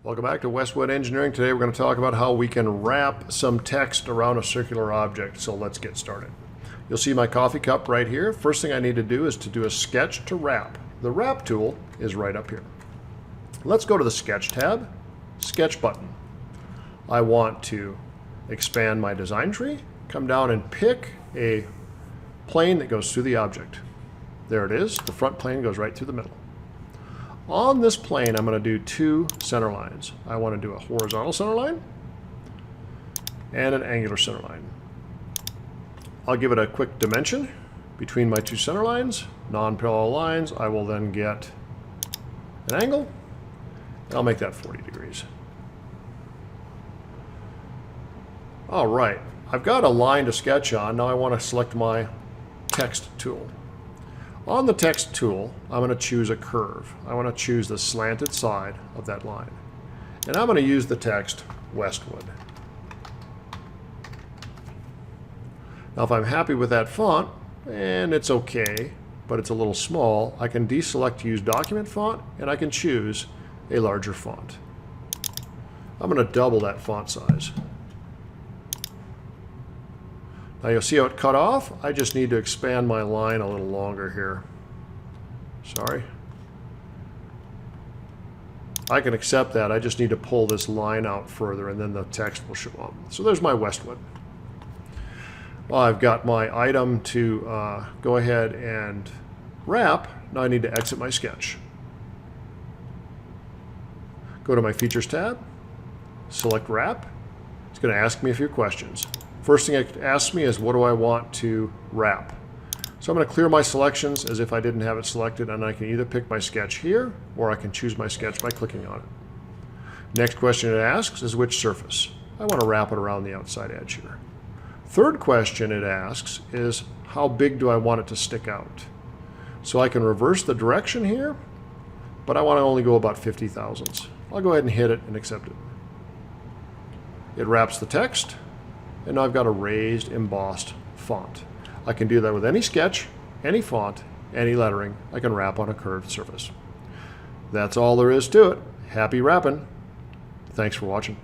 Welcome back to Westwood Engineering. Today we're going to talk about how we can wrap some text around a circular object. So let's get started. You'll see my coffee cup right here. First thing I need to do is to do a sketch to wrap. The wrap tool is right up here. Let's go to the Sketch tab, Sketch button. I want to expand my design tree, come down and pick a plane that goes through the object. There it is. The front plane goes right through the middle. On this plane, I'm going to do two center lines. I want to do a horizontal center line and an angular center line. I'll give it a quick dimension between my two center lines, non-parallel lines. I will then get an angle, and I'll make that 40 degrees. All right, I've got a line to sketch on. Now I want to select my text tool. On the text tool, I'm going to choose a curve. I want to choose the slanted side of that line. And I'm going to use the text Westwood. Now if I'm happy with that font, and it's okay, but it's a little small, I can deselect Use Document Font, and I can choose a larger font. I'm going to double that font size. Now you'll see how it cut off. I just need to expand my line a little longer here. Sorry. I can accept that. I just need to pull this line out further and then the text will show up. So there's my Westwood. Well, I've got my item to go ahead and wrap. Now I need to exit my sketch. Go to my Features tab, select Wrap. It's going to ask me a few questions. First thing it asks me is, what do I want to wrap? So I'm going to clear my selections as if I didn't have it selected, and I can either pick my sketch here, or I can choose my sketch by clicking on it. Next question it asks is which surface. I want to wrap it around the outside edge here. Third question it asks is, how big do I want it to stick out? So I can reverse the direction here, but I want to only go about 50 thousandths. I'll go ahead and hit it and accept it. It wraps the text. And now I've got a raised, embossed font. I can do that with any sketch, any font, any lettering. I can wrap on a curved surface. That's all there is to it. Happy wrapping. Thanks for watching.